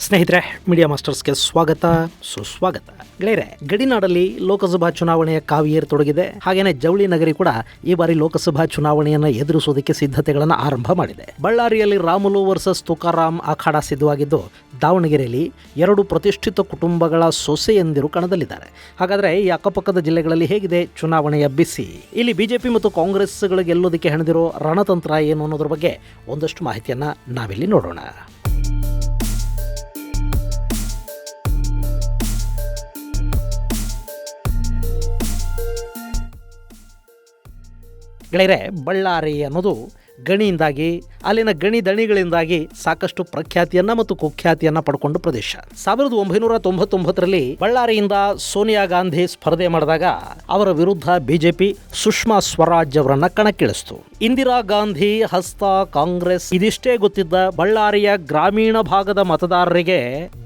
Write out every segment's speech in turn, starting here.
ಸ್ನೇಹಿತರೆ, ಮೀಡಿಯಾ ಮಾಸ್ಟರ್ಸ್ಗೆ ಸ್ವಾಗತ ಸುಸ್ವಾಗತ. ಗೆಳೆಯರೆ, ಗಡಿನಾಡಲ್ಲಿ ಲೋಕಸಭಾ ಚುನಾವಣೆಯ ಕಾವಿಯೇರತೊಡಗಿದೆ. ಹಾಗೇನೆ ಜವಳಿ ನಗರಿ ಕೂಡ ಈ ಬಾರಿ ಲೋಕಸಭಾ ಚುನಾವಣೆಯನ್ನು ಎದುರಿಸುವುದಕ್ಕೆ ಸಿದ್ಧತೆಗಳನ್ನು ಆರಂಭ ಮಾಡಿದೆ. ಬಳ್ಳಾರಿಯಲ್ಲಿ ರಾಮುಲು ವರ್ಸಸ್ ತುಕಾರಾಂ ಅಖಾಡ ಸಿದ್ಧವಾಗಿದ್ದು, ದಾವಣಗೆರೆಯಲ್ಲಿ ಎರಡು ಪ್ರತಿಷ್ಠಿತ ಕುಟುಂಬಗಳ ಸೊಸೆಯಂದಿರು ಕಣದಲ್ಲಿದ್ದಾರೆ. ಹಾಗಾದ್ರೆ ಈ ಅಕ್ಕಪಕ್ಕದ ಜಿಲ್ಲೆಗಳಲ್ಲಿ ಹೇಗಿದೆ ಚುನಾವಣೆಯ ಬಿಸಿ? ಇಲ್ಲಿ ಬಿಜೆಪಿ ಮತ್ತು ಕಾಂಗ್ರೆಸ್ಗಳು ಗೆಲ್ಲೋದಕ್ಕೆ ಹೆಣೆದಿರೋ ರಣತಂತ್ರ ಏನು ಅನ್ನೋದ್ರ ಬಗ್ಗೆ ಒಂದಷ್ಟು ಮಾಹಿತಿಯನ್ನ ನಾವಿಲ್ಲಿ ನೋಡೋಣ. ಗೆಳೆಯರೆ, ಬಳ್ಳಾರಿ ಅನ್ನೋದು ಗಣಿಯಿಂದಾಗಿ, ಅಲ್ಲಿನ ಗಣಿ ದಣಿಗಳಿಂದಾಗಿ ಸಾಕಷ್ಟು ಪ್ರಖ್ಯಾತಿಯನ್ನ ಮತ್ತು ಕುಖ್ಯಾತಿಯನ್ನ ಪಡ್ಕೊಂಡು ಪ್ರದೇಶ. 1999ರಲ್ಲಿ ಬಳ್ಳಾರಿಯಿಂದ ಸೋನಿಯಾ ಗಾಂಧಿ ಸ್ಪರ್ಧೆ ಮಾಡಿದಾಗ ಅವರ ವಿರುದ್ಧ ಬಿಜೆಪಿ ಸುಷ್ಮಾ ಸ್ವರಾಜ್ ಅವರನ್ನ ಕಣಕ್ಕಿಳಿಸಿತು. ಇಂದಿರಾ ಗಾಂಧಿ ಹಸ್ತ ಕಾಂಗ್ರೆಸ್ ಇದಿಷ್ಟೇ ಗೊತ್ತಿದ್ದ ಬಳ್ಳಾರಿಯ ಗ್ರಾಮೀಣ ಭಾಗದ ಮತದಾರರಿಗೆ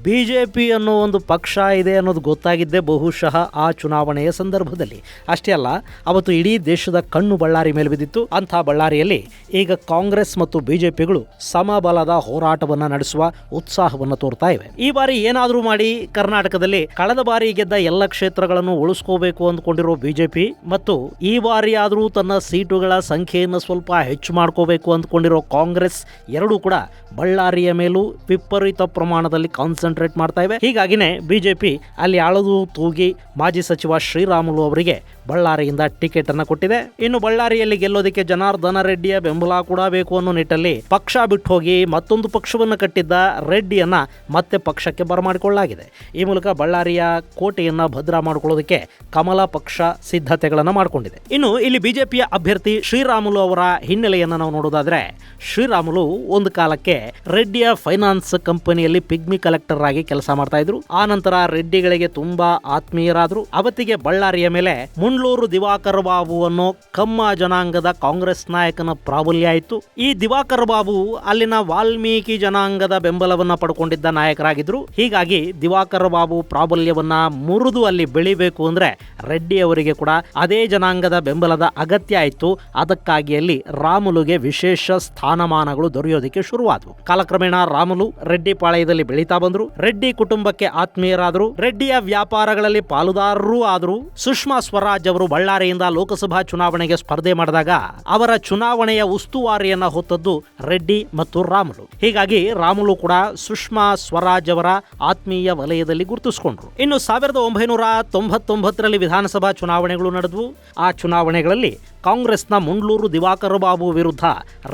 ಬಿಜೆಪಿ ಅನ್ನೋ ಒಂದು ಪಕ್ಷ ಇದೆ ಅನ್ನೋದು ಗೊತ್ತಾಗಿದ್ದೇ ಬಹುಶಃ ಆ ಚುನಾವಣೆಯ ಸಂದರ್ಭದಲ್ಲಿ. ಅಷ್ಟೇ ಅಲ್ಲ, ಅವತ್ತು ಇಡೀ ದೇಶದ ಕಣ್ಣು ಬಳ್ಳಾರಿ ಮೇಲೆ ಬಿದ್ದಿತ್ತು. ಅಂಥ ಬಳ್ಳಾರಿಯಲ್ಲಿ ಈಗ ಕಾಂಗ್ರೆಸ್ ಮತ್ತು ಬಿಜೆಪಿಗಳು ಸಮಬಲದ ಹೋರಾಟವನ್ನ ನಡೆಸುವ ಉತ್ಸಾಹವನ್ನು ತೋರ್ತಾ ಇವೆ. ಈ ಬಾರಿ ಏನಾದರೂ ಮಾಡಿ ಕರ್ನಾಟಕದಲ್ಲಿ ಕಳೆದ ಬಾರಿ ಗೆದ್ದ ಎಲ್ಲ ಕ್ಷೇತ್ರಗಳನ್ನು ಉಳಿಸ್ಕೋಬೇಕು ಅಂದ್ಕೊಂಡಿರೋ ಬಿಜೆಪಿ ಮತ್ತು ಈ ಬಾರಿ ಆದರೂ ತನ್ನ ಸೀಟುಗಳ ಸಂಖ್ಯೆಯನ್ನು ಸ್ವಲ್ಪ ಹೆಚ್ಚು ಮಾಡ್ಕೋಬೇಕು ಅಂದ್ಕೊಂಡಿರೋ ಕಾಂಗ್ರೆಸ್ ಎರಡೂ ಕೂಡ ಬಳ್ಳಾರಿಯ ಮೇಲೂ ವಿಪರೀತ ಪ್ರಮಾಣದಲ್ಲಿ ಕಾನ್ಸಂಟ್ರೇಟ್ ಮಾಡ್ತಾ ಇವೆ. ಹೀಗಾಗಿನೇ ಬಿಜೆಪಿ ಅಲ್ಲಿ ಅಳದು ತೂಗಿ ಮಾಜಿ ಸಚಿವ ಶ್ರೀರಾಮುಲು ಅವರಿಗೆ ಬಳ್ಳಾರಿಯಿಂದ ಟಿಕೆಟ್ ಅನ್ನು ಕೊಟ್ಟಿದೆ. ಇನ್ನು ಬಳ್ಳಾರಿಯಲ್ಲಿ ಗೆಲ್ಲೋದಕ್ಕೆ ಜನಾರ್ದನ ರೆಡ್ಡಿಯ ಬೆಂಬಲ ಕೂಡ ಬೇಕು ಅನ್ನೋ ನಿಟ್ಟಲ್ಲಿ ಪಕ್ಷ ಬಿಟ್ಟು ಹೋಗಿ ಮತ್ತೊಂದು ಪಕ್ಷವನ್ನು ಕಟ್ಟಿದ್ದ ರೆಡ್ಡಿಯನ್ನ ಮತ್ತೆ ಪಕ್ಷಕ್ಕೆ ಬರಮಾಡಿಕೊಳ್ಳಲಾಗಿದೆ. ಈ ಮೂಲಕ ಬಳ್ಳಾರಿಯ ಕೋಟೆಯನ್ನ ಭದ್ರ ಮಾಡಿಕೊಳ್ಳೋದಕ್ಕೆ ಕಮಲ ಪಕ್ಷ ಸಿದ್ಧತೆಗಳನ್ನು ಮಾಡಿಕೊಂಡಿದೆ. ಇನ್ನು ಇಲ್ಲಿ ಬಿಜೆಪಿಯ ಅಭ್ಯರ್ಥಿ ಶ್ರೀರಾಮುಲು ಅವರ ಹಿನ್ನೆಲೆಯನ್ನು ನಾವು ನೋಡೋದಾದ್ರೆ, ಶ್ರೀರಾಮುಲು ಒಂದು ಕಾಲಕ್ಕೆ ರೆಡ್ಡಿಯ ಫೈನಾನ್ಸ್ ಕಂಪನಿಯಲ್ಲಿ ಪಿಗ್ಮಿ ಕಲೆಕ್ಟರ್ ಆಗಿ ಕೆಲಸ ಮಾಡ್ತಾ ಇದ್ರು. ಆ ನಂತರ ರೆಡ್ಡಿಗಳಿಗೆ ತುಂಬಾ ಆತ್ಮೀಯರಾದ್ರು. ಅವತ್ತಿಗೆ ಬಳ್ಳಾರಿಯ ಮೇಲೆ ಮುಂಡ್ಲೂರು ದಿವಾಕರ್ ಬಾಬು ಅನ್ನೋ ಕಮ್ಮ ಜನಾಂಗದ ಕಾಂಗ್ರೆಸ್ ನಾಯಕನ ಪ್ರಾಬಲ್ಯ ಆಯಿತು. ಈ ದಿವಾಕರ್ ಬಾಬು ಅಲ್ಲಿನ ವಾಲ್ಮೀಕಿ ಜನಾಂಗದ ಬೆಂಬಲವನ್ನ ಪಡ್ಕೊಂಡಿದ್ದ ನಾಯಕರಾಗಿದ್ರು. ಹೀಗಾಗಿ ದಿವಾಕರ್ ಬಾಬು ಪ್ರಾಬಲ್ಯವನ್ನ ಮುರಿದು ಅಲ್ಲಿ ಬೆಳಿಬೇಕು ಅಂದ್ರೆ ರೆಡ್ಡಿ ಅವರಿಗೆ ಕೂಡ ಅದೇ ಜನಾಂಗದ ಬೆಂಬಲದ ಅಗತ್ಯ ಆಯಿತು. ಅದಕ್ಕಾಗಿ ಅಲ್ಲಿ ರಾಮುಲುಗೆ ವಿಶೇಷ ಸ್ಥಾನಮಾನಗಳು ದೊರೆಯೋದಕ್ಕೆ ಶುರುವಾದವು. ಕಾಲಕ್ರಮೇಣ ರಾಮುಲು ರೆಡ್ಡಿ ಪಾಳಯದಲ್ಲಿ ಬೆಳೀತಾ ಬಂದ್ರು. ರೆಡ್ಡಿ ಕುಟುಂಬಕ್ಕೆ ಆತ್ಮೀಯರಾದರು. ರೆಡ್ಡಿಯ ವ್ಯಾಪಾರಗಳಲ್ಲಿ ಪಾಲುದಾರರೂ ಆದರು. ಸುಷ್ಮಾ ಸ್ವರಾಜ್ ಅವರು ಬಳ್ಳಾರಿಯಿಂದ ಲೋಕಸಭಾ ಚುನಾವಣೆಗೆ ಸ್ಪರ್ಧೆ ಮಾಡಿದಾಗ ಅವರ ಚುನಾವಣೆಯ ಉಸ್ತುವಾರಿಯನ್ನ ಹೊತ್ತದ್ದು ರೆಡ್ಡಿ ಮತ್ತು ರಾಮುಲು. ಹೀಗಾಗಿ ರಾಮುಲು ಕೂಡ ಸುಷ್ಮಾ ಸ್ವರಾಜ್ ಅವರ ಆತ್ಮೀಯ ವಲಯದಲ್ಲಿ ಗುರುತಿಸಿಕೊಂಡ್ರು. ಇನ್ನು 1999ರಲ್ಲಿ ವಿಧಾನಸಭಾ ಚುನಾವಣೆಗಳು ನಡೆದವು. ಆ ಚುನಾವಣೆಗಳಲ್ಲಿ ಕಾಂಗ್ರೆಸ್ನ ಮುಂಡ್ಲೂರು ದಿವಾಕರ್ ಬಾಬು ವಿರುದ್ಧ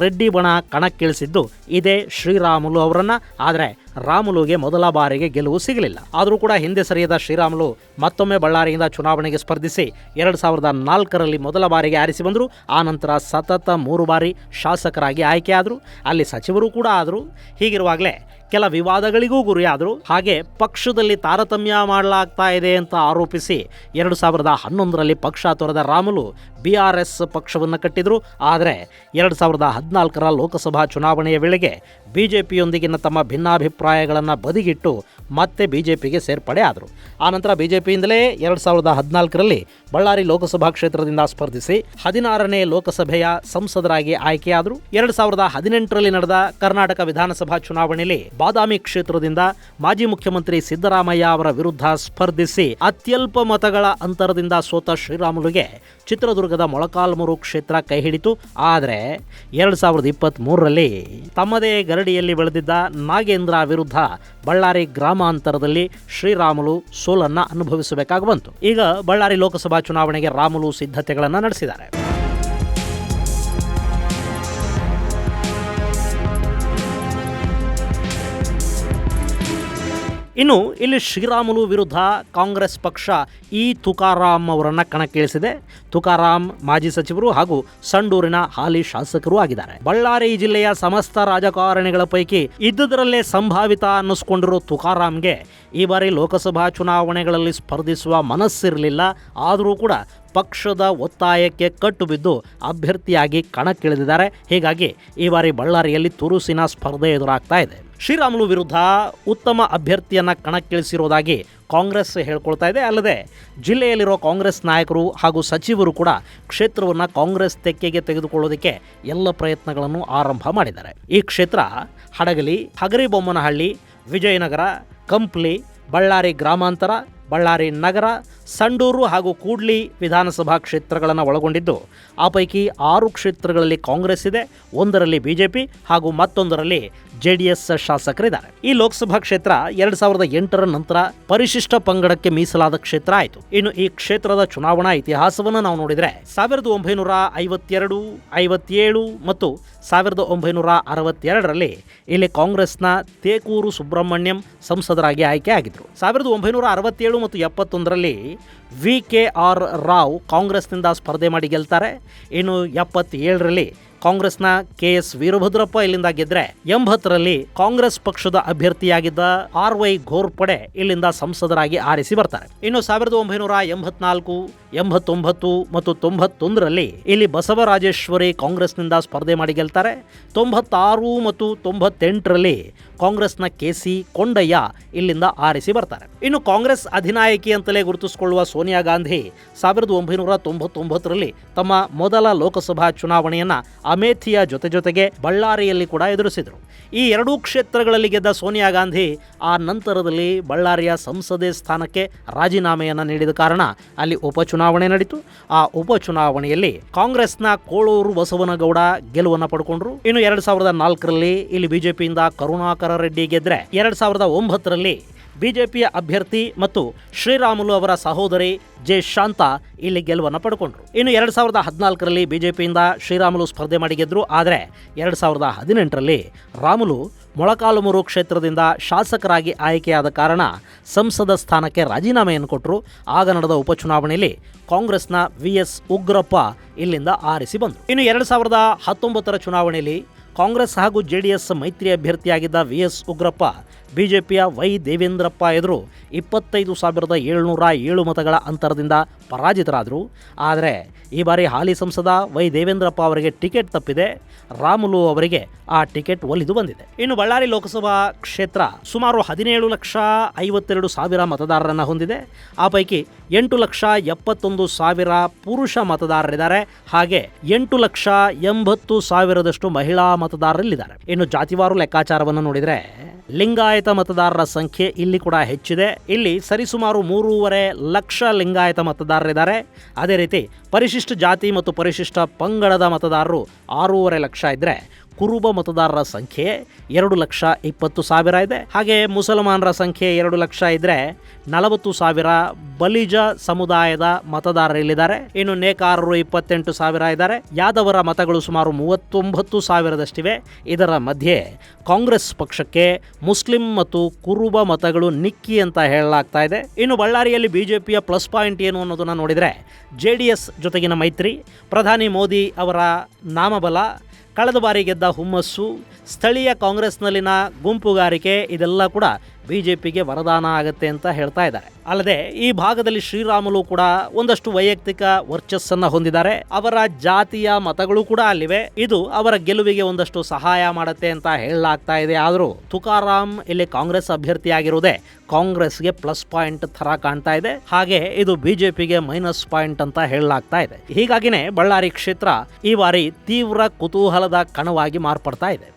ರೆಡ್ಡಿ ಬಣ ಕಣಕ್ಕಿಳಿಸಿದ್ದು ಇದೇ ಶ್ರೀರಾಮುಲು ಅವರನ್ನ. ಆದರೆ ರಾಮುಲುಗೆ ಮೊದಲ ಬಾರಿಗೆ ಗೆಲುವು ಸಿಗಲಿಲ್ಲ. ಆದರೂ ಕೂಡ ಹಿಂದೆ ಸರಿಯದ ಶ್ರೀರಾಮುಲು ಮತ್ತೊಮ್ಮೆ ಬಳ್ಳಾರಿಯಿಂದ ಚುನಾವಣೆಗೆ ಸ್ಪರ್ಧಿಸಿ 2004ರಲ್ಲಿ ಮೊದಲ ಬಾರಿಗೆ ಆರಿಸಿ ಬಂದರು. ಆ ನಂತರ ಸತತ 3 ಬಾರಿ ಶಾಸಕರಾಗಿ ಆಯ್ಕೆಯಾದರು. ಅಲ್ಲಿ ಸಚಿವರು ಕೂಡ ಆದರು. ಹೀಗಿರುವಾಗಲೇ ಕೆಲ ವಿವಾದಗಳಿಗೂ ಗುರಿಯಾದರು. ಹಾಗೆ ಪಕ್ಷದಲ್ಲಿ ತಾರತಮ್ಯ ಮಾಡಲಾಗ್ತಾ ಇದೆ ಅಂತ ಆರೋಪಿಸಿ 2011ರಲ್ಲಿ ಪಕ್ಷ ತೊರೆದ ರಾಮುಲು BRS ಪಕ್ಷವನ್ನು ಕಟ್ಟಿದ್ರು. ಆದರೆ 2014ರ ಲೋಕಸಭಾ ಚುನಾವಣೆಯ ವೇಳೆಗೆ ಬಿಜೆಪಿಯೊಂದಿಗಿನ ತಮ್ಮ ಭಿನ್ನಾಭಿಪ್ರಾಯಗಳನ್ನು ಬದಿಗಿಟ್ಟು ಮತ್ತೆ ಬಿಜೆಪಿಗೆ ಸೇರ್ಪಡೆ ಆದರು. ಆನಂತರ ಬಿಜೆಪಿಯಿಂದಲೇ 2014ರಲ್ಲಿ ಬಳ್ಳಾರಿ ಲೋಕಸಭಾ ಕ್ಷೇತ್ರದಿಂದ ಸ್ಪರ್ಧಿಸಿ 16ನೇ ಲೋಕಸಭೆಯ ಸಂಸದರಾಗಿ ಆಯ್ಕೆಯಾದರು. 2018ರಲ್ಲಿ ನಡೆದ ಕರ್ನಾಟಕ ವಿಧಾನಸಭಾ ಚುನಾವಣೆಯಲ್ಲಿ ಬಾದಾಮಿ ಕ್ಷೇತ್ರದಿಂದ ಮಾಜಿ ಮುಖ್ಯಮಂತ್ರಿ ಸಿದ್ದರಾಮಯ್ಯ ಅವರ ವಿರುದ್ಧ ಸ್ಪರ್ಧಿಸಿ ಅತ್ಯಲ್ಪ ಮತಗಳ ಅಂತರದಿಂದ ಸೋತ ಶ್ರೀರಾಮುಲುಗೆ ಚಿತ್ರದುರ್ಗದ ಮೊಳಕಾಲ್ಮೂರು ಕ್ಷೇತ್ರ ಕೈ ಹಿಡಿತು. ಆದರೆ 2023ರಲ್ಲಿ ತಮ್ಮದೇ ಗರಡಿಯಲ್ಲಿ ಬೆಳೆದಿದ್ದ ನಾಗೇಂದ್ರ ವಿರುದ್ಧ ಬಳ್ಳಾರಿ ಗ್ರಾಮಾಂತರದಲ್ಲಿ ಶ್ರೀರಾಮುಲು ಸೋಲನ್ನ ಅನುಭವಿಸಬೇಕಾಗಿ ಬಂತು. ಈಗ ಬಳ್ಳಾರಿ ಲೋಕಸಭಾ ಚುನಾವಣೆಗೆ ರಾಮುಲು ಸಿದ್ಧತೆಗಳನ್ನು ನಡೆಸಿದ್ದಾರೆ. ಇನ್ನು ಇಲ್ಲಿ ಶ್ರೀರಾಮುಲು ವಿರುದ್ಧ ಕಾಂಗ್ರೆಸ್ ಪಕ್ಷ ತುಕಾರಾಂ ಅವರನ್ನ ಕಣಕ್ಕಿಳಿಸಿದೆ. ತುಕಾರಾಂ ಮಾಜಿ ಸಚಿವರು ಹಾಗೂ ಸಂಡೂರಿನ ಹಾಲಿ ಶಾಸಕರು ಆಗಿದ್ದಾರೆ. ಬಳ್ಳಾರಿ ಜಿಲ್ಲೆಯ ಸಮಸ್ತ ರಾಜಕಾರಣಿಗಳ ಪೈಕಿ ಇದ್ದುದರಲ್ಲೇ ಸಂಭಾವಿತ ಅನ್ನಿಸ್ಕೊಂಡಿರೋ ತುಕಾರಾಂಗೆ ಈ ಬಾರಿ ಲೋಕಸಭಾ ಚುನಾವಣೆಗಳಲ್ಲಿ ಸ್ಪರ್ಧಿಸುವ ಮನಸ್ಸಿರಲಿಲ್ಲ. ಆದರೂ ಕೂಡ ಪಕ್ಷದ ಒತ್ತಾಯಕ್ಕೆ ಕಟ್ಟು ಬಿದ್ದು ಅಭ್ಯರ್ಥಿಯಾಗಿ ಕಣಕ್ಕಿಳಿದಿದ್ದಾರೆ. ಹೀಗಾಗಿ ಈ ಬಾರಿ ಬಳ್ಳಾರಿಯಲ್ಲಿ ತುರುಸಿನ ಸ್ಪರ್ಧೆ ಎದುರಾಗ್ತಾ ಇದೆ. ಶ್ರೀರಾಮುಲು ವಿರುದ್ಧ ಉತ್ತಮ ಅಭ್ಯರ್ಥಿಯನ್ನು ಕಣಕ್ಕಿಳಿಸಿರೋದಾಗಿ ಕಾಂಗ್ರೆಸ್ ಹೇಳ್ಕೊಳ್ತಾ ಇದೆ. ಅಲ್ಲದೆ ಜಿಲ್ಲೆಯಲ್ಲಿರೋ ಕಾಂಗ್ರೆಸ್ ನಾಯಕರು ಹಾಗೂ ಸಚಿವರು ಕೂಡ ಕ್ಷೇತ್ರವನ್ನು ಕಾಂಗ್ರೆಸ್ ತೆಕ್ಕೆಗೆ ತೆಗೆದುಕೊಳ್ಳೋದಕ್ಕೆ ಎಲ್ಲ ಪ್ರಯತ್ನಗಳನ್ನು ಆರಂಭ ಮಾಡಿದ್ದಾರೆ. ಈ ಕ್ಷೇತ್ರ ಹಡಗಲಿ, ಹಗರಿಬೊಮ್ಮನಹಳ್ಳಿ, ವಿಜಯನಗರ, ಕಂಪ್ಲಿ, ಬಳ್ಳಾರಿ ಗ್ರಾಮಾಂತರ, ಬಳ್ಳಾರಿ ನಗರ, ಸಂಡೂರು ಹಾಗೂ ಕೂಡ್ಲಿ ವಿಧಾನಸಭಾ ಕ್ಷೇತ್ರಗಳನ್ನು ಒಳಗೊಂಡಿದ್ದು ಆ ಪೈಕಿ 6 ಕ್ಷೇತ್ರಗಳಲ್ಲಿ ಕಾಂಗ್ರೆಸ್ ಇದೆ, 1ರಲ್ಲಿ ಬಿಜೆಪಿ ಹಾಗೂ ಮತ್ತೊಂದರಲ್ಲಿ JDS ಶಾಸಕರಿದ್ದಾರೆ. ಈ ಲೋಕಸಭಾ ಕ್ಷೇತ್ರ 2008ರ ನಂತರ ಪರಿಶಿಷ್ಟ ಪಂಗಡಕ್ಕೆ ಮೀಸಲಾದ ಕ್ಷೇತ್ರ ಆಯಿತು. ಇನ್ನು ಈ ಕ್ಷೇತ್ರದ ಚುನಾವಣಾ ಇತಿಹಾಸವನ್ನು ನಾವು ನೋಡಿದರೆ 1952, 57 ಮತ್ತು 1962ರಲ್ಲಿ ಇಲ್ಲಿ ಕಾಂಗ್ರೆಸ್ನ ತೇಕೂರು ಸುಬ್ರಹ್ಮಣ್ಯಂ ಸಂಸದರಾಗಿ ಆಯ್ಕೆ ಆಗಿದ್ರು. 1967 ಮತ್ತು 71ರಲ್ಲಿ VKR ರಾವ್ ಕಾಂಗ್ರೆಸ್ನಿಂದ ಸ್ಪರ್ಧೆ ಮಾಡಿ ಗೆಲ್ತಾರೆ. ಇನ್ನು 77ರಲ್ಲಿ ಕಾಂಗ್ರೆಸ್ನ KS ವೀರಭದ್ರಪ್ಪ ಇಲ್ಲಿಂದ ಗೆದ್ರೆ 80ರಲ್ಲಿ ಕಾಂಗ್ರೆಸ್ ಪಕ್ಷದ ಅಭ್ಯರ್ಥಿಯಾಗಿದ್ದ RY ಘೋರ್ಪಡೆ ಇಲ್ಲಿಂದ ಸಂಸದರಾಗಿ ಆರಿಸಿ ಬರ್ತಾರೆ. ಇನ್ನು 1984, 89 ಮತ್ತು 91ರಲ್ಲಿ ಇಲ್ಲಿ ಬಸವರಾಜೇಶ್ವರಿ ಕಾಂಗ್ರೆಸ್ನಿಂದ ಸ್ಪರ್ಧೆ ಮಾಡಿ ಗೆಲ್ತಾರೆ. 96 ಮತ್ತು 98ರಲ್ಲಿ ಕಾಂಗ್ರೆಸ್ನ KC ಕೊಂಡಯ್ಯ ಇಲ್ಲಿಂದ ಆರಿಸಿ ಬರ್ತಾರೆ. ಇನ್ನು ಕಾಂಗ್ರೆಸ್ ಅಧಿನಾಯಕಿ ಅಂತಲೇ ಗುರುತಿಸಿಕೊಳ್ಳುವ ಸೋನಿಯಾ ಗಾಂಧಿ 1999ರಲ್ಲಿ ತಮ್ಮ ಮೊದಲ ಲೋಕಸಭಾ ಚುನಾವಣೆಯನ್ನ ಅಮೇಥಿಯ ಜೊತೆಗೆ ಬಳ್ಳಾರಿಯಲ್ಲಿ ಕೂಡ ಎದುರಿಸಿದರು. ಈ 2 ಕ್ಷೇತ್ರಗಳಲ್ಲಿ ಗೆದ್ದ ಸೋನಿಯಾ ಗಾಂಧಿ ಆ ನಂತರದಲ್ಲಿ ಬಳ್ಳಾರಿಯ ಸಂಸದೆ ಸ್ಥಾನಕ್ಕೆ ರಾಜೀನಾಮೆಯನ್ನು ನೀಡಿದ ಕಾರಣ ಅಲ್ಲಿ ಉಪಚುನಾವಣೆ ನಡೆಯಿತು. ಆ ಉಪಚುನಾವಣೆಯಲ್ಲಿ ಕಾಂಗ್ರೆಸ್ನ ಕೋಳೂರು ಬಸವನಗೌಡ ಗೆಲುವನ್ನು ಪಡ್ಕೊಂಡ್ರು. ಇನ್ನು 2004ರಲ್ಲಿ ಇಲ್ಲಿ ಬಿಜೆಪಿಯಿಂದ ಕರುಣಾಕರ ರೆಡ್ಡಿ ಗೆದ್ರೆ 2009ರಲ್ಲಿ ಬಿಜೆಪಿಯ ಅಭ್ಯರ್ಥಿ ಮತ್ತು ಶ್ರೀರಾಮುಲು ಅವರ ಸಹೋದರಿ ಜೆ ಶಾಂತಾ ಇಲ್ಲಿ ಗೆಲುವನ್ನು ಪಡ್ಕೊಂಡ್ರು. ಇನ್ನು 2014ರಲ್ಲಿ ಬಿಜೆಪಿಯಿಂದ ಶ್ರೀರಾಮುಲು ಸ್ಪರ್ಧೆ ಮಾಡಿ ಗೆದ್ರು. ಆದರೆ 2018ರಲ್ಲಿ ರಾಮುಲು ಮೊಳಕಾಲ್ಮೂರು ಕ್ಷೇತ್ರದಿಂದ ಶಾಸಕರಾಗಿ ಆಯ್ಕೆಯಾದ ಕಾರಣ ಸಂಸದ ಸ್ಥಾನಕ್ಕೆ ರಾಜೀನಾಮೆಯನ್ನು ಕೊಟ್ಟರು. ಆಗ ನಡೆದ ಉಪಚುನಾವಣೆಯಲ್ಲಿ ಕಾಂಗ್ರೆಸ್ನ VS ಉಗ್ರಪ್ಪ ಇಲ್ಲಿಂದ ಆರಿಸಿ ಬಂದರು. ಇನ್ನು 2019ರ ಚುನಾವಣೆಯಲ್ಲಿ ಕಾಂಗ್ರೆಸ್ ಹಾಗೂ JDS ಮೈತ್ರಿ ಅಭ್ಯರ್ಥಿಯಾಗಿದ್ದ VS ಉಗ್ರಪ್ಪ ಬಿಜೆಪಿಯ ವೈ ದೇವೇಂದ್ರಪ್ಪ ಎದುರು 25,707 ಮತಗಳ ಅಂತರದಿಂದ ಪರಾಜಿತರಾದರು. ಆದರೆ ಈ ಬಾರಿ ಹಾಲಿ ಸಂಸದ ವೈ ದೇವೇಂದ್ರಪ್ಪ ಅವರಿಗೆ ಟಿಕೆಟ್ ತಪ್ಪಿದೆ. ರಾಮುಲು ಅವರಿಗೆ ಆ ಟಿಕೆಟ್ ಒಲಿದು ಬಂದಿದೆ. ಇನ್ನು ಬಳ್ಳಾರಿ ಲೋಕಸಭಾ ಕ್ಷೇತ್ರ ಸುಮಾರು 17,52,000 ಮತದಾರರನ್ನು ಹೊಂದಿದೆ. ಆ ಪೈಕಿ 8,71,000 ಪುರುಷ ಮತದಾರರಿದ್ದಾರೆ. ಹಾಗೆ 8,80,000 ಮಹಿಳಾ ಮತದಾರರಿದ್ದಾರೆ. ಇನ್ನು ಜಾತಿವಾರು ಲೆಕ್ಕಾಚಾರವನ್ನು ನೋಡಿದರೆ ಲಿಂಗಾಯತ ಮತದಾರರ ಸಂಖ್ಯೆ ಇಲ್ಲಿ ಕೂಡ ಹೆಚ್ಚಿದೆ. ಇಲ್ಲಿ ಸರಿಸುಮಾರು 3.5 ಲಕ್ಷ ಲಿಂಗಾಯತ ಮತದಾರರಿದ್ದಾರೆ. ಅದೇ ರೀತಿ ಪರಿಶಿಷ್ಟ ಜಾತಿ ಮತ್ತು ಪರಿಶಿಷ್ಟ ಪಂಗಡದ ಮತದಾರರು 6.5 ಲಕ್ಷ ಇದ್ದರೆ ಕುರುಬ ಮತದಾರರ ಸಂಖ್ಯೆ 2,20,000 ಇದೆ. ಹಾಗೆ ಮುಸಲ್ಮಾನರ ಸಂಖ್ಯೆ 2 ಲಕ್ಷ ಇದ್ರೆ 40,000 ಬಲಿಜ ಸಮುದಾಯದ ಮತದಾರರಿದ್ದಾರೆ. ಇನ್ನು ನೇಕಾರರು 28,000 ಇದ್ದಾರೆ. ಯಾದವರ ಮತಗಳು ಸುಮಾರು 39,000ದಷ್ಟಿವೆ. ಇದರ ಮಧ್ಯೆ ಕಾಂಗ್ರೆಸ್ ಪಕ್ಷಕ್ಕೆ ಮುಸ್ಲಿಂ ಮತ್ತು ಕುರುಬ ಮತಗಳು ನಿಕ್ಕಿ ಅಂತ ಹೇಳಲಾಗ್ತಾ ಇದೆ. ಇನ್ನು ಬಳ್ಳಾರಿಯಲ್ಲಿ ಬಿಜೆಪಿಯ ಪ್ಲಸ್ ಪಾಯಿಂಟ್ ಏನು ಅನ್ನೋದನ್ನ ನೋಡಿದರೆ JDS ಜೊತೆಗಿನ ಮೈತ್ರಿ, ಪ್ರಧಾನಿ ಮೋದಿ ಅವರ ನಾಮಬಲ, ಕಳೆದ ಬಾರಿ ಗೆದ್ದ ಹುಮ್ಮಸ್ಸು, ಸ್ಥಳೀಯ ಕಾಂಗ್ರೆಸ್ನಲ್ಲಿನ ಗುಂಪುಗಾರಿಕೆ ಇದೆಲ್ಲ ಕೂಡ ಬಿಜೆಪಿಗೆ ವರದಾನ ಆಗುತ್ತೆ ಅಂತ ಹೇಳ್ತಾ ಇದ್ದಾರೆ. ಅಲ್ಲದೆ ಈ ಭಾಗದಲ್ಲಿ ಶ್ರೀರಾಮುಲು ಕೂಡ ಒಂದಷ್ಟು ವೈಯಕ್ತಿಕ ವರ್ಚಸ್ಸನ್ನು ಹೊಂದಿದ್ದಾರೆ. ಅವರ ಜಾತಿಯ ಮತಗಳು ಕೂಡ ಅಲ್ಲಿವೆ. ಇದು ಅವರ ಗೆಲುವಿಗೆ ಒಂದಷ್ಟು ಸಹಾಯ ಮಾಡುತ್ತೆ ಅಂತ ಹೇಳಲಾಗ್ತಾ ಇದೆ. ಆದರೂ ತುಕಾರಾಮ್ ಇಲ್ಲಿ ಕಾಂಗ್ರೆಸ್ ಅಭ್ಯರ್ಥಿಯಾಗಿರುವುದೇ ಕಾಂಗ್ರೆಸ್ಗೆ ಪ್ಲಸ್ ಪಾಯಿಂಟ್ ಥರ ಕಾಣ್ತಾ ಇದೆ. ಹಾಗೆ ಇದು ಬಿಜೆಪಿಗೆ ಮೈನಸ್ ಪಾಯಿಂಟ್ ಅಂತ ಹೇಳಲಾಗ್ತಾ ಇದೆ. ಹೀಗಾಗಿನೇ ಬಳ್ಳಾರಿ ಕ್ಷೇತ್ರ ಈ ಬಾರಿ ತೀವ್ರ ಕುತೂಹಲದ ಕಣವಾಗಿ ಮಾರ್ಪಡ್ತಾ ಇದೆ.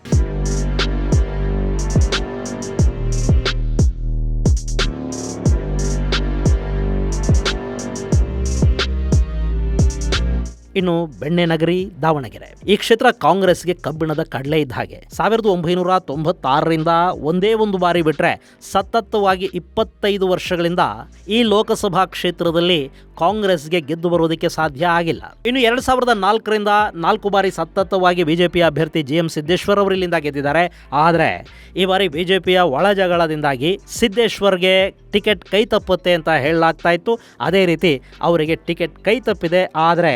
ಇನ್ನು ಬೆಣ್ಣೆನಗರಿ, ದಾವಣಗೆರೆ ಈ ಕ್ಷೇತ್ರ ಕಾಂಗ್ರೆಸ್ಗೆ ಕಬ್ಬಿಣದ ಕಡಲೆ ಇದ್ದ ಹಾಗೆ. 1996ರಿಂದ ಒಂದೇ ಒಂದು ಬಾರಿ ಬಿಟ್ಟರೆ ಸತತವಾಗಿ 25 ವರ್ಷಗಳಿಂದ ಈ ಲೋಕಸಭಾ ಕ್ಷೇತ್ರದಲ್ಲಿ ಕಾಂಗ್ರೆಸ್ಗೆ ಗೆದ್ದು ಬರೋದಕ್ಕೆ ಸಾಧ್ಯ ಆಗಿಲ್ಲ. ಇನ್ನು 2004ರಿಂದ 4 ಬಾರಿ ಸತತವಾಗಿ ಬಿಜೆಪಿಯ ಅಭ್ಯರ್ಥಿ GM ಸಿದ್ದೇಶ್ವರ್ ಅವರು ಇಲ್ಲಿಂದ ಗೆದ್ದಿದ್ದಾರೆ. ಆದರೆ ಈ ಬಾರಿ ಬಿಜೆಪಿಯ ಒಳಜಗಳದಿಂದಾಗಿ ಸಿದ್ದೇಶ್ವರ್ಗೆ ಟಿಕೆಟ್ ಕೈ ತಪ್ಪುತ್ತೆ ಅಂತ ಹೇಳಲಾಗ್ತಾ ಇತ್ತು. ಅದೇ ರೀತಿ ಅವರಿಗೆ ಟಿಕೆಟ್ ಕೈ ತಪ್ಪಿದೆ. ಆದರೆ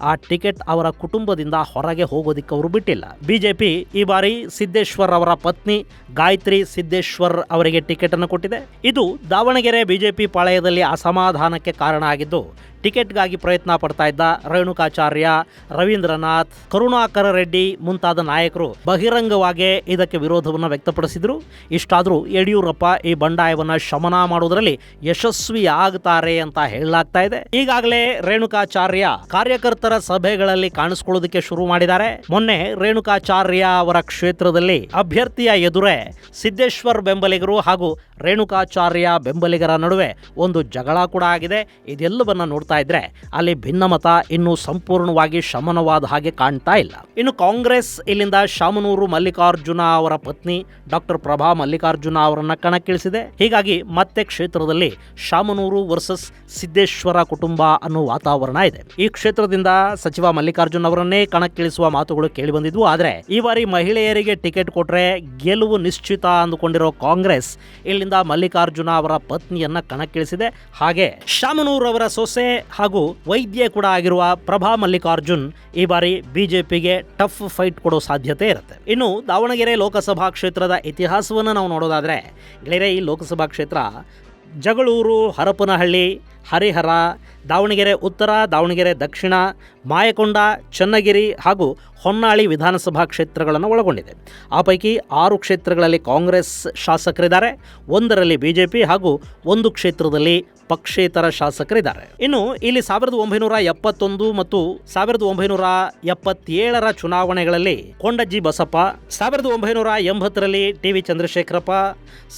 ಆ ಟಿಕೆಟ್ ಅವರ ಕುಟುಂಬದಿಂದ ಹೊರಗೆ ಹೋಗೋದಿಕ್ಕೆ ಅವರು ಬಿಟ್ಟಿಲ್ಲ. ಬಿಜೆಪಿ ಈ ಬಾರಿ ಸಿದ್ದೇಶ್ವರ್ ಅವರ ಪತ್ನಿ ಗಾಯತ್ರಿ ಸಿದ್ದೇಶ್ವರ್ ಅವರಿಗೆ ಟಿಕೆಟ್ ಅನ್ನು ಕೊಟ್ಟಿದೆ. ಇದು ದಾವಣಗೆರೆ ಬಿಜೆಪಿ ಪಾಳೆಯದಲ್ಲಿ ಅಸಮಾಧಾನಕ್ಕೆ ಕಾರಣ ಆಗಿದ್ದು ಟಿಕೆಟ್ಗಾಗಿ ಪ್ರಯತ್ನ ಪಡ್ತಾ ಇದ್ದ ರೇಣುಕಾಚಾರ್ಯ, ರವೀಂದ್ರನಾಥ್, ಕರುಣಾಕರ ರೆಡ್ಡಿ ಮುಂತಾದ ನಾಯಕರು ಬಹಿರಂಗವಾಗಿ ಇದಕ್ಕೆ ವಿರೋಧವನ್ನು ವ್ಯಕ್ತಪಡಿಸಿದ್ರು. ಇಷ್ಟಾದರೂ ಯಡಿಯೂರಪ್ಪ ಈ ಬಂಡಾಯವನ್ನು ಶಮನ ಮಾಡುವುದರಲ್ಲಿ ಯಶಸ್ವಿಯಾಗ್ತಾರೆ ಅಂತ ಹೇಳಲಾಗ್ತಾ ಇದೆ. ಈಗಾಗಲೇ ರೇಣುಕಾಚಾರ್ಯ ಕಾರ್ಯಕರ್ತರ ಸಭೆಗಳಲ್ಲಿ ಕಾಣಿಸಿಕೊಳ್ಳೋದಕ್ಕೆ ಶುರು ಮಾಡಿದ್ದಾರೆ. ಮೊನ್ನೆ ರೇಣುಕಾಚಾರ್ಯ ಅವರ ಕ್ಷೇತ್ರದಲ್ಲಿ ಅಭ್ಯರ್ಥಿಯ ಎದುರೇ ಸಿದ್ದೇಶ್ವರ್ ಬೆಂಬಲಿಗರು ಹಾಗೂ ರೇಣುಕಾಚಾರ್ಯ ಬೆಂಬಲಿಗರ ನಡುವೆ ಒಂದು ಜಗಳ ಕೂಡ ಆಗಿದೆ. ಇದೆಲ್ಲವನ್ನ ನೋಡ್ತಾ ಇದ್ರೆ ಅಲ್ಲಿ ಭಿನ್ನಮತ ಇನ್ನೂ ಸಂಪೂರ್ಣವಾಗಿ ಶಮನವಾದ ಹಾಗೆ ಕಾಣ್ತಾ ಇಲ್ಲ. ಇನ್ನು ಕಾಂಗ್ರೆಸ್ ಇಲ್ಲಿಂದ ಶಾಮನೂರು ಮಲ್ಲಿಕಾರ್ಜುನ ಅವರ ಪತ್ನಿ ಡಾಕ್ಟರ್ ಪ್ರಭಾ ಮಲ್ಲಿಕಾರ್ಜುನ ಅವರನ್ನ ಕಣಕ್ಕಿಳಿಸಿದೆ. ಹೀಗಾಗಿ ಮತ್ತೆ ಕ್ಷೇತ್ರದಲ್ಲಿ ಶಾಮನೂರು ವರ್ಸಸ್ ಸಿದ್ದೇಶ್ವರ ಕುಟುಂಬ ಅನ್ನೋ ವಾತಾವರಣ ಇದೆ. ಈ ಕ್ಷೇತ್ರದಿಂದ ಸಚಿವ ಮಲ್ಲಿಕಾರ್ಜುನ್ ಅವರನ್ನೇ ಕಣಕ್ಕಿಳಿಸುವ ಮಾತುಗಳು ಕೇಳಿ ಬಂದಿದ್ವು. ಆದ್ರೆ ಈ ಬಾರಿ ಮಹಿಳೆಯರಿಗೆ ಟಿಕೆಟ್ ಕೊಟ್ರೆ ಗೆಲುವು ನಿಶ್ಚಿತ ಅಂದುಕೊಂಡಿರೋ ಕಾಂಗ್ರೆಸ್ ಇಲ್ಲಿಂದ ಮಲ್ಲಿಕಾರ್ಜುನ ಅವರ ಪತ್ನಿಯನ್ನ ಕಣಕ್ಕಿಳಿಸಿದೆ. ಹಾಗೆ ಶಾಮನೂರ್ ಅವರ ಸೊಸೆ ಹಾಗೂ ವೈದ್ಯ ಕೂಡ ಆಗಿರುವ ಪ್ರಭಾ ಮಲ್ಲಿಕಾರ್ಜುನ್ ಈ ಬಾರಿ ಬಿಜೆಪಿಗೆ ಟಫ್ ಫೈಟ್ ಕೊಡೋ ಸಾಧ್ಯತೆ ಇರುತ್ತೆ. ಇನ್ನು ದಾವಣಗೆರೆ ಲೋಕಸಭಾ ಕ್ಷೇತ್ರದ ಇತಿಹಾಸವನ್ನು ನಾವು ನೋಡೋದಾದ್ರೆ ಗೆಳೆಯರೆ, ಈ ಲೋಕಸಭಾ ಕ್ಷೇತ್ರ ಜಗಳೂರು, ಹರಪನಹಳ್ಳಿ, ಹರಿಹರ, ದಾವಣಗೆರೆ ಉತ್ತರ, ದಾವಣಗೆರೆ ದಕ್ಷಿಣ, ಮಾಯಕೊಂಡ, ಚನ್ನಗಿರಿ ಹಾಗೂ ಹೊನ್ನಾಳಿ ವಿಧಾನಸಭಾ ಕ್ಷೇತ್ರಗಳನ್ನು ಒಳಗೊಂಡಿದೆ. ಆ ಪೈಕಿ 6 ಕ್ಷೇತ್ರಗಳಲ್ಲಿ ಕಾಂಗ್ರೆಸ್ ಶಾಸಕರಿದ್ದಾರೆ, 1ರಲ್ಲಿ ಬಿಜೆಪಿ ಹಾಗೂ 1 ಕ್ಷೇತ್ರದಲ್ಲಿ ಪಕ್ಷೇತರ ಶಾಸಕರಿದ್ದಾರೆ. ಇನ್ನು ಇಲ್ಲಿ 1971 ಮತ್ತು 1977ರ ಚುನಾವಣೆಗಳಲ್ಲಿ ಕೊಂಡಜ್ಜಿ ಬಸಪ್ಪ, 1980ರಲ್ಲಿ ಟಿ.ವಿ. ಚಂದ್ರಶೇಖರಪ್ಪ,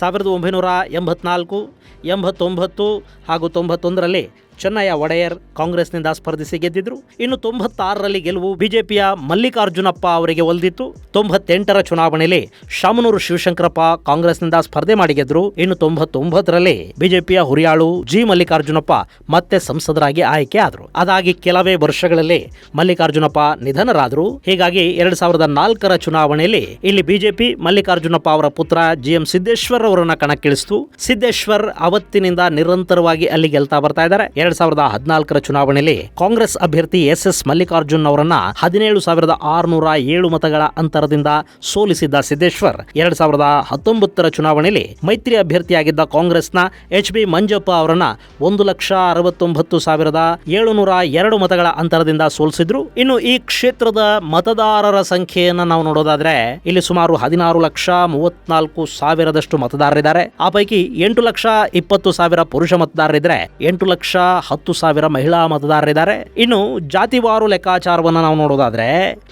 1984, 89 ಹಾಗೂ 91ರಲ್ಲಿ ಚೆನ್ನಯ್ಯ ಒಡೆಯರ್ ಕಾಂಗ್ರೆಸ್ನಿಂದ ಸ್ಪರ್ಧಿಸಿ ಗೆದ್ದಿದ್ರು. ಇನ್ನು 96ರಲ್ಲಿ ಗೆಲುವು ಬಿಜೆಪಿಯ ಮಲ್ಲಿಕಾರ್ಜುನಪ್ಪ ಅವರಿಗೆ ಒಲಿದಿತ್ತು. 98ರ ಚುನಾವಣೆಯಲ್ಲಿ ಶಾಮನೂರು ಶಿವಶಂಕರಪ್ಪ ಕಾಂಗ್ರೆಸ್ನಿಂದ ಸ್ಪರ್ಧೆ ಮಾಡಿ ಗೆದ್ರು. ಇನ್ನು 99ರಲ್ಲಿ ಬಿಜೆಪಿಯ ಹುರಿಯಾಳು ಜಿ ಮಲ್ಲಿಕಾರ್ಜುನಪ್ಪ ಮತ್ತೆ ಸಂಸದರಾಗಿ ಆಯ್ಕೆ ಆದರು. ಅದಾಗಿ ಕೆಲವೇ ವರ್ಷಗಳಲ್ಲಿ ಮಲ್ಲಿಕಾರ್ಜುನಪ್ಪ ನಿಧನರಾದರು. ಹೀಗಾಗಿ 2004ರ ಚುನಾವಣೆಯಲ್ಲಿ ಇಲ್ಲಿ ಬಿಜೆಪಿ ಮಲ್ಲಿಕಾರ್ಜುನಪ್ಪ ಅವರ ಪುತ್ರ GM ಸಿದ್ದೇಶ್ವರ್ ಅವರನ್ನ ಕಣಕ್ಕಿಳಿಸಿತು. ಸಿದ್ದೇಶ್ವರ್ ಅವತ್ತಿನಿಂದ ನಿರಂತರವಾಗಿ ಅಲ್ಲಿ ಗೆಲ್ತಾ ಬರ್ತಾ ಇದ್ದಾರೆ. 2014ರ ಚುನಾವಣೆಯಲ್ಲಿ ಕಾಂಗ್ರೆಸ್ ಅಭ್ಯರ್ಥಿ SS ಮಲ್ಲಿಕಾರ್ಜುನ್ ಅವರನ್ನ 17,607 ಮತಗಳ ಅಂತರದಿಂದ ಸೋಲಿಸಿದ್ದ ಸಿದ್ದೇಶ್ವರ್ 2019ರ ಚುನಾವಣೆಯಲ್ಲಿ ಮೈತ್ರಿ ಅಭ್ಯರ್ಥಿಯಾಗಿದ್ದ ಕಾಂಗ್ರೆಸ್ನ HB ಮಂಜಪ್ಪ ಅವರನ್ನ 1,69,702 ಮತಗಳ ಅಂತರದಿಂದ ಸೋಲಿಸಿದ್ರು. ಇನ್ನು ಈ ಕ್ಷೇತ್ರದ ಮತದಾರರ ಸಂಖ್ಯೆಯನ್ನು ನಾವು ನೋಡೋದಾದ್ರೆ ಇಲ್ಲಿ ಸುಮಾರು 16,34,000 ಮತದಾರರಿದ್ದಾರೆ. ಆ ಪೈಕಿ 8,20,000 ಪುರುಷ ಮತದಾರರಿದ್ರೆ 8,10,000 ಮಹಿಳಾ ಮತದಾರರಿದ್ದಾರೆ. ಇನ್ನು ಜಾತಿವಾರು ಲೆಕ್ಕಾಚಾರವನ್ನು ನಾವು ನೋಡೋದಾದ್ರೆ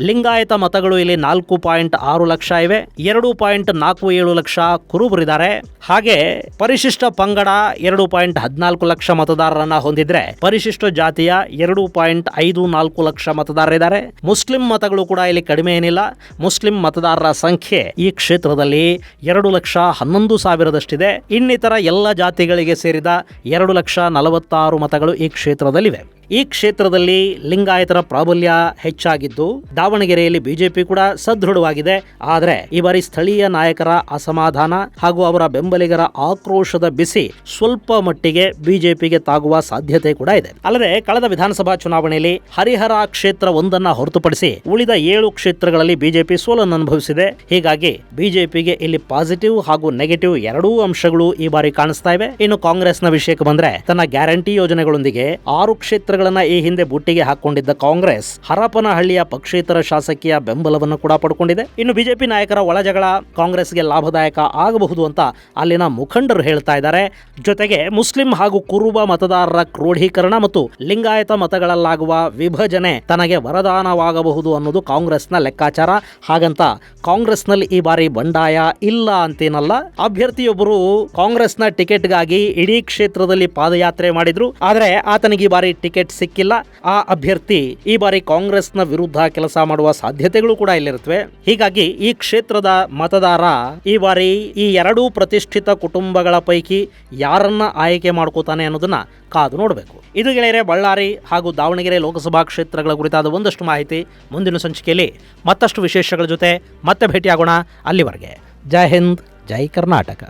ಲಿಂಗಾಯತ ಮತಗಳು ಇಲ್ಲಿ 4.6 ಲಕ್ಷ ಇವೆ, 2.47 ಲಕ್ಷ ಕುರುಬರಿದ್ದಾರೆ. ಹಾಗೆ ಪರಿಶಿಷ್ಟ ಪಂಗಡ 2.14 ಲಕ್ಷ ಮತದಾರರನ್ನ ಹೊಂದಿದ್ರೆ ಪರಿಶಿಷ್ಟ ಜಾತಿಯ 2.54 ಲಕ್ಷ ಮತದಾರರಿದ್ದಾರೆ. ಮುಸ್ಲಿಂ ಮತಗಳು ಕೂಡ ಇಲ್ಲಿ ಕಡಿಮೆ ಏನಿಲ್ಲ. ಮುಸ್ಲಿಂ ಮತದಾರರ ಸಂಖ್ಯೆ ಈ ಕ್ಷೇತ್ರದಲ್ಲಿ 2,11,000 ಇನ್ನಿತರ ಎಲ್ಲ ಜಾತಿಗಳಿಗೆ ಸೇರಿದ 2,46,000 ಮತಗಳು ಈ ಕ್ಷೇತ್ರದಲ್ಲಿವೆ. ಈ ಕ್ಷೇತ್ರದಲ್ಲಿ ಲಿಂಗಾಯತರ ಪ್ರಾಬಲ್ಯ ಹೆಚ್ಚಾಗಿದ್ದು ದಾವಣಗೆರೆಯಲ್ಲಿ ಬಿಜೆಪಿ ಕೂಡ ಸದೃಢವಾಗಿದೆ. ಆದರೆ ಈ ಬಾರಿ ಸ್ಥಳೀಯ ನಾಯಕರ ಅಸಮಾಧಾನ ಹಾಗೂ ಅವರ ಬೆಂಬಲಿಗರ ಆಕ್ರೋಶದ ಬಿಸಿ ಸ್ವಲ್ಪ ಮಟ್ಟಿಗೆ ಬಿಜೆಪಿಗೆ ತಾಗುವ ಸಾಧ್ಯತೆ ಕೂಡ ಇದೆ. ಅಲ್ಲದೆ ಕಳೆದ ವಿಧಾನಸಭಾ ಚುನಾವಣೆಯಲ್ಲಿ ಹರಿಹರ ಕ್ಷೇತ್ರ ಒಂದನ್ನ ಹೊರತುಪಡಿಸಿ ಉಳಿದ 7 ಕ್ಷೇತ್ರಗಳಲ್ಲಿ ಬಿಜೆಪಿ ಸೋಲನ್ನು ಅನುಭವಿಸಿದೆ. ಹೀಗಾಗಿ ಬಿಜೆಪಿಗೆ ಇಲ್ಲಿ ಪಾಸಿಟಿವ್ ಹಾಗೂ ನೆಗೆಟಿವ್ ಎರಡೂ ಅಂಶಗಳು ಈ ಬಾರಿ ಕಾಣಿಸ್ತಾ ಇವೆ. ಇನ್ನು ಕಾಂಗ್ರೆಸ್ನ ವಿಷಯಕ್ಕೆ ಬಂದ್ರೆ ತನ್ನ ಗ್ಯಾರಂಟಿ ಯೋಜನೆಗಳೊಂದಿಗೆ 6 ಕ್ಷೇತ್ರಗಳನ್ನ ಈ ಹಿಂದೆ ಬುಟ್ಟಿಗೆ ಹಾಕೊಂಡಿದ್ದ ಕಾಂಗ್ರೆಸ್ ಹರಪನಹಳ್ಳಿಯ ಪಕ್ಷೇತರ ಶಾಸಕೀಯ ಬೆಂಬಲವನ್ನು ಕೂಡ ಪಡ್ಕೊಂಡಿದೆ. ಇನ್ನು ಬಿಜೆಪಿ ನಾಯಕರ ಒಳಜಗಳ ಕಾಂಗ್ರೆಸ್ಗೆ ಲಾಭದಾಯಕ ಆಗಬಹುದು ಅಂತ ಅಲ್ಲಿನ ಮುಖಂಡರು ಹೇಳ್ತಾ ಇದ್ದಾರೆ. ಜೊತೆಗೆ ಮುಸ್ಲಿಂ ಹಾಗೂ ಕುರುಬ ಮತದಾರರ ಕ್ರೋಢೀಕರಣ ಮತ್ತು ಲಿಂಗಾಯತ ಮತಗಳಲ್ಲಾಗುವ ವಿಭಜನೆ ತನಗೆ ವರದಾನವಾಗಬಹುದು ಅನ್ನೋದು ಕಾಂಗ್ರೆಸ್ನ ಲೆಕ್ಕಾಚಾರ. ಹಾಗಂತ ಕಾಂಗ್ರೆಸ್ನಲ್ಲಿ ಈ ಬಾರಿ ಬಂಡಾಯ ಇಲ್ಲ ಅಂತೇನಲ್ಲ. ಅಭ್ಯರ್ಥಿಯೊಬ್ಬರು ಕಾಂಗ್ರೆಸ್ನ ಟಿಕೆಟ್ಗಾಗಿ ಇಡೀ ಕ್ಷೇತ್ರದಲ್ಲಿ ಪಾದಯಾತ್ರೆ ಮಾಡಿದ್ರು. ಆದರೆ ಆತನಿಗೆ ಈ ಬಾರಿ ಟಿಕೆಟ್ ಸಿಕ್ಕಿಲ್ಲ. ಆ ಅಭ್ಯರ್ಥಿ ಈ ಬಾರಿ ಕಾಂಗ್ರೆಸ್ನ ವಿರುದ್ಧ ಕೆಲಸ ಮಾಡುವ ಸಾಧ್ಯತೆಗಳು ಕೂಡ ಇಲ್ಲಿರುತ್ತವೆ. ಹೀಗಾಗಿ ಈ ಕ್ಷೇತ್ರದ ಮತದಾರ ಈ ಬಾರಿ ಈ 2 ಪ್ರತಿಷ್ಠಿತ ಕುಟುಂಬಗಳ ಪೈಕಿ ಯಾರನ್ನ ಆಯ್ಕೆ ಮಾಡ್ಕೋತಾನೆ ಅನ್ನೋದನ್ನ ಕಾದು ನೋಡಬೇಕು. ಇದು ಗೆಳೆಯರೆ ಬಳ್ಳಾರಿ ಹಾಗೂ ದಾವಣಗೆರೆ ಲೋಕಸಭಾ ಕ್ಷೇತ್ರಗಳ ಕುರಿತಾದ ಒಂದಷ್ಟು ಮಾಹಿತಿ. ಮುಂದಿನ ಸಂಚಿಕೆಯಲ್ಲಿ ಮತ್ತಷ್ಟು ವಿಶೇಷಗಳ ಜೊತೆ ಮತ್ತೆ ಭೇಟಿಯಾಗೋಣ. ಅಲ್ಲಿವರೆಗೆ ಜೈ ಹಿಂದ್, ಜೈ ಕರ್ನಾಟಕ.